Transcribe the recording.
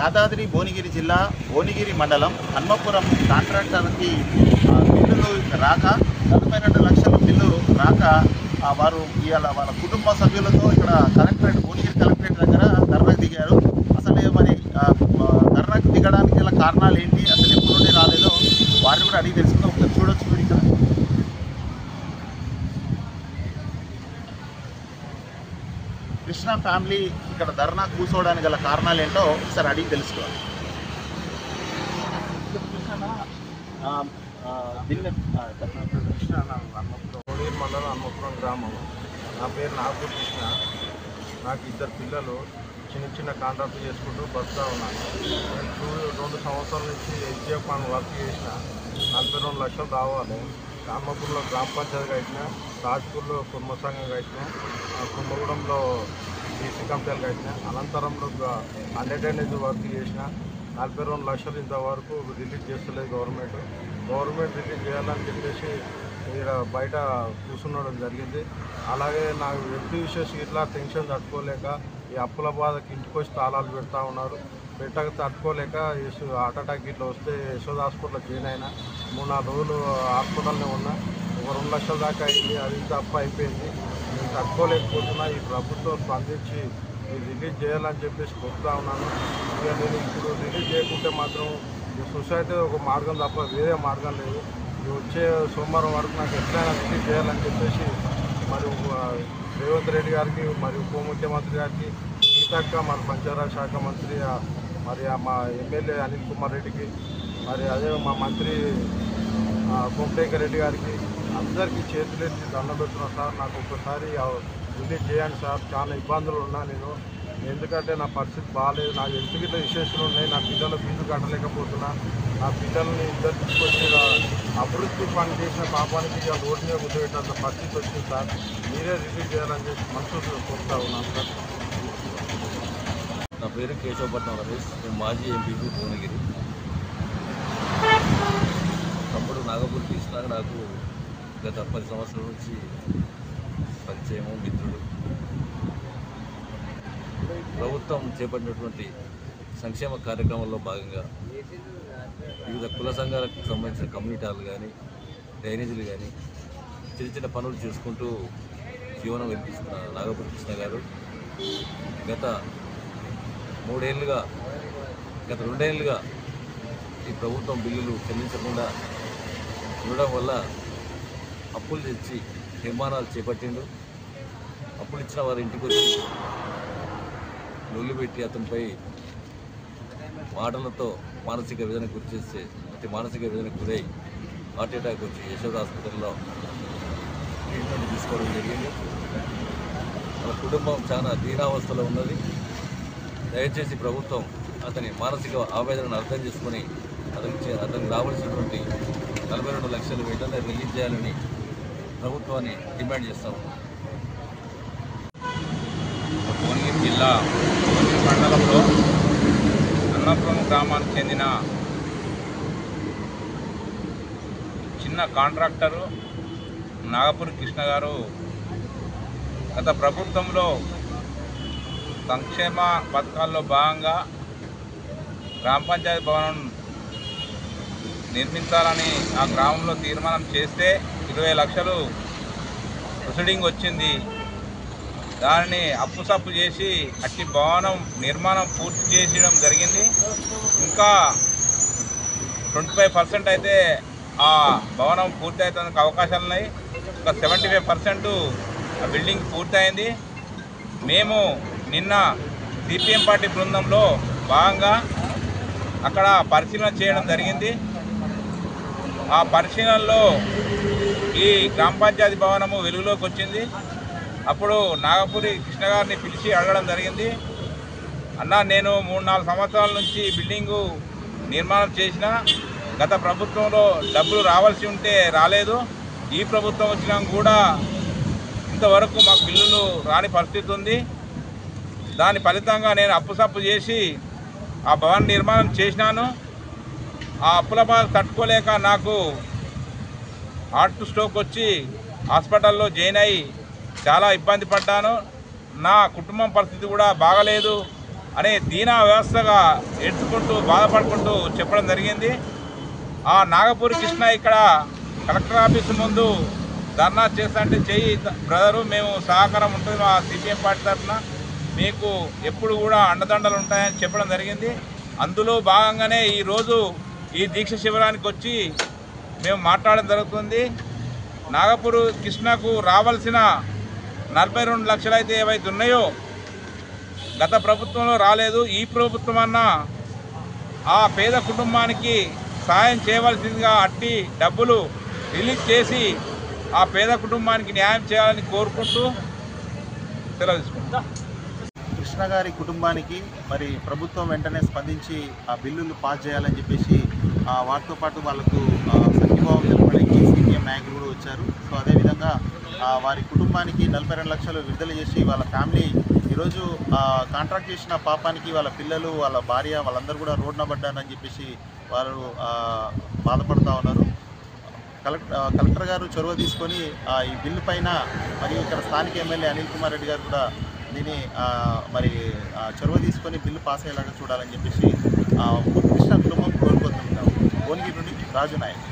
యాదాద్రి భువనగిరి జిల్లా భువనగిరి మండలం హన్మపురం కాంట్రాక్టర్కి బిల్లులు రాక 42 లక్షల బిల్లు రాక వారు ఇవాళ వాళ్ళ కుటుంబ సభ్యులతో ఇక్కడ భువనగిరి కలెక్టరేట్ దగ్గర ధర్నాకు దిగారు. అసలు మరి ధర్నాకు దిగడానికి గల కారణాలు ఏంటి, అసలు ఎప్పటి నుండి రాలేదో వారిని కూడా అడిగి తెలుసుకుందాం. ఒకసారి చూడొచ్చు మీరు ఇక్కడ. కృష్ణ ఫ్యామిలీ ఇక్కడ ధర్నా కూర్చోవడానికి గల కారణాలు ఏంటో ఒకసారి అడిగి తెలుసుకోవాలి. భువనగిరి మండలం హన్మపురం గ్రామం. నా పేరు నాగపూర్ కృష్ణ. నాకు 2 పిల్లలు. చిన్న కాంట్రాక్ట్ చేసుకుంటూ బతుకుతా ఉన్నాను. నేను 2 సంవత్సరాల నుంచి ఎస్జిఎఫ్ వర్క్ చేసిన 42 లక్షలు రావాలి. హన్మపురంలో గ్రామ పంచాయతీ కట్టిన, రాజ్పూర్లో కుటుంబ సంఘం కట్టిన, కుంభగూడెంలో బీసీ కంపెనీలు కట్టిన, అనంతరంలో 100 వర్క్ చేసిన. 42 లక్షలు ఇంతవరకు రిలీజ్ చేస్తలేదు గవర్నమెంట్ రిలీజ్ చేయాలని చెప్పేసి ఇక్కడ బయట కూర్చున్నడం జరిగింది. అలాగే నాకు హెల్త్ ఇష్యూస్ ఇట్లా టెన్షన్ తట్టుకోలేక ఈ అప్పుల బాధకి ఇంటికి వచ్చి తాళాలు పెడతా ఉన్నారు. పెట్టక తట్టుకోలేక హార్ట్ అటాక్ ఇట్లా వస్తే యశోద హాస్పిటల్లో జాయిన్ అయినా. 3-4 రోజులు హాస్పిటల్నే ఉన్నా. ఒక 2 లక్షల దాకా అయింది. అది తప్ప అయిపోయింది. నేను తట్టుకోలేకపోతున్నా. ఈ ప్రభుత్వం స్పందించి రిలీజ్ చేయాలని చెప్పేసి కోరుతా ఉన్నాను. ఇక నేను ఇప్పుడు రిలీజ్ చేయకుంటే మాత్రం సొసైటీ ఒక మార్గం తప్ప వేరే మార్గం లేదు. వచ్చే సోమవారం వరకు నాకు ఎట్లయినా రిలీజ్ చేయాలని చెప్పేసి మరియు రేవంత్ రెడ్డి గారికి, మరియు ఉప ముఖ్యమంత్రి గారికి, సీతక్క, మరి పంచాయతీరాజ్ శాఖ మంత్రి, మరి మా ఎమ్మెల్యే అనిల్ కుమార్ రెడ్డికి, మరి అదే మా మంత్రి కోమటేశ్వర రెడ్డి గారికి అందరికీ చేతులెత్తి దండం పెడుతున్నా సార్. నాకు ఒకసారి రిలీజ్ చేయండి సార్. చాలా ఇబ్బందులు ఉన్నా నేను. ఎందుకంటే నా పరిస్థితి బాగాలేదు. నాకు హెల్త్ గిట్ల ఇష్యూస్లు ఉన్నాయి. నా పిల్లల ఫీజు కట్టలేకపోతున్నా. నా పిల్లల్ని ఇద్దరు తీసుకొచ్చి అభివృద్ధి పని చేసిన పాపానికి ఇక రోడ్డు మీద కూర్చోబెట్టినంత పరిస్థితి వచ్చింది సార్. మీరే రిలీజ్ చేయాలని చెప్పి మనసు కోరుతా ఉన్నాను సార్. నా పేరు కేశవపట్నం రమేష్. నేను మాజీ ఎంపీపీ భువనగిరి. అప్పుడు నాగపూర్ కృష్ణ నాకు గత 10 సంవత్సరాల నుంచి పరిచయము, మిత్రుడు. ప్రభుత్వం చేపట్టినటువంటి సంక్షేమ కార్యక్రమాల్లో భాగంగా వివిధ కుల సంఘాలకు సంబంధించిన కమ్యూనిటీ హాల్ కానీ, డ్రైనేజీలు కానీ చిన్న పనులు చేసుకుంటూ జీవనం వెలిపిస్తున్న నాగపూర్ కృష్ణ గారు గత 2 ఏళ్ళుగా ఈ ప్రభుత్వం బిల్లులు చెల్లించకుండా ఉండడం వల్ల అప్పులు తెచ్చి నిర్మాణాలు చేపట్టిండు. అప్పులు ఇచ్చిన వారి ఇంటికి వచ్చి లొల్లు పెట్టి అతనిపై మాటలతో మానసిక వేదనకు గురి చేస్తే మానసిక వేదనకు గురై హార్ట్ అటాక్ వచ్చి యశోద హాస్పిటల్లో ట్రీట్మెంట్ తీసుకోవడం జరిగింది. వాళ్ళ కుటుంబం చాలా దీనావస్థలో ఉన్నది. దయచేసి ప్రభుత్వం అతని మానసిక ఆవేదనను అర్థం చేసుకొని అతనికి రావాల్సినటువంటి 42 లక్షలు వెంటనే రిలీజ్ చేయాలని ప్రభుత్వాన్ని డిమాండ్ చేస్తా ఉన్నాం. భువనగిరి జిల్లా భువనగిరి మండలంలో హన్మపురం గ్రామానికి చెందిన చిన్న కాంట్రాక్టరు నాగపూర్ కృష్ణ గారు గత ప్రభుత్వంలో సంక్షేమ పథకాల్లో భాగంగా గ్రామ పంచాయతీ భవనం నిర్మించాలని ఆ గ్రామంలో తీర్మానం చేస్తే 20 లక్షలు ప్రొసీడింగ్ వచ్చింది. దానిని అప్పుసప్పు చేసి అట్టి భవనం నిర్మాణం పూర్తి చేయడం జరిగింది. ఇంకా 25% అయితే ఆ భవనం పూర్తి అవుతానికి అవకాశాలు ఉన్నాయి. ఇంకా 75% ఆ బిల్డింగ్ పూర్తయింది. మేము నిన్న సిపిఎం పార్టీ బృందంలో భాగంగా అక్కడ పరిశీలన చేయడం జరిగింది. ఆ పరిశీలనలో ఈ గ్రామ పంచాయతీ భవనము వెలుగులోకి వచ్చింది. అప్పుడు నాగపూరి కృష్ణ గారిని పిలిచి అడగడం జరిగింది. అన్న, నేను 3-4 సంవత్సరాల నుంచి బిల్డింగు నిర్మాణం చేసిన, గత ప్రభుత్వంలో డబ్బులు రావాల్సి ఉంటే రాలేదు. ఈ ప్రభుత్వం వచ్చినా కూడా ఇంతవరకు మాకు బిల్లులు రాని పరిస్థితి ఉంది. దాని ఫలితంగా నేను అప్పుసప్పు చేసి ఆ భవన నిర్మాణం చేసినాను. ఆ అప్పుల బాధ తట్టుకోలేక నాకు హార్ట్ స్ట్రోక్ వచ్చి హాస్పిటల్లో జాయిన్ అయ్యి చాలా ఇబ్బంది పడ్డాను. నా కుటుంబం పరిస్థితి కూడా బాగలేదు. అనే దీనా వ్యవస్థగా ఏడ్చుకుంటూ బాధపడుకుంటూ చెప్పడం జరిగింది. ఆ నాగపూరి కృష్ణ ఇక్కడ కలెక్టర్ ఆఫీస్ ముందు ధర్నా చేస్తుంటే చెయ్యి బ్రదరు, మేము సహకారం ఉంటుంది మా సిపిఎం పార్టీ తరఫున, మీకు ఎప్పుడు కూడా అండదండలు ఉంటాయని చెప్పడం జరిగింది. అందులో భాగంగానే ఈరోజు ఈ దీక్ష శిబిరానికి వచ్చి మేము మాట్లాడడం జరుగుతుంది. నాగపూర్ కృష్ణకు రావాల్సిన 42 లక్షలు అయితే ఏవైతే ఉన్నాయో గత ప్రభుత్వంలో రాలేదు. ఈ ప్రభుత్వం అన్నా ఆ పేద కుటుంబానికి సాయం చేయవలసిందిగా అట్టి డబ్బులు రిలీజ్ చేసి ఆ పేద కుటుంబానికి న్యాయం చేయాలని కోరుకుంటూ సెలవు తీసుకుంటాం. కృష్ణ గారి కుటుంబానికి మరి ప్రభుత్వం వెంటనే స్పందించి ఆ బిల్లులు పాస్ చేయాలని చెప్పేసి వాటితో పాటు వాళ్ళకు సంఘీభావం తెలపడానికి సిపిఎం నాయకులు కూడా వచ్చారు. సో అదేవిధంగా వారి కుటుంబానికి 42 లక్షలు విడుదల చేసి వాళ్ళ ఫ్యామిలీ ఈరోజు కాంట్రాక్ట్ చేసిన పాపానికి వాళ్ళ పిల్లలు, వాళ్ళ భార్య, వాళ్ళందరూ కూడా రోడ్డున పడ్డారని చెప్పేసి వారు బాధపడుతూ ఉన్నారు. కలెక్టర్ గారు చొరవ తీసుకొని ఈ బిల్లు పైన మరి ఇక్కడ స్థానిక ఎమ్మెల్యే అనిల్ కుమార్ రెడ్డి గారు కూడా దీన్ని మరి చొరవ తీసుకొని బిల్లు పాస్ అయ్యేలాగా చూడాలని చెప్పేసి కృష్ణ కుటుంబం కోరుకుంటున్నాం. భువనగిరి నుండి రాజు నాయక్.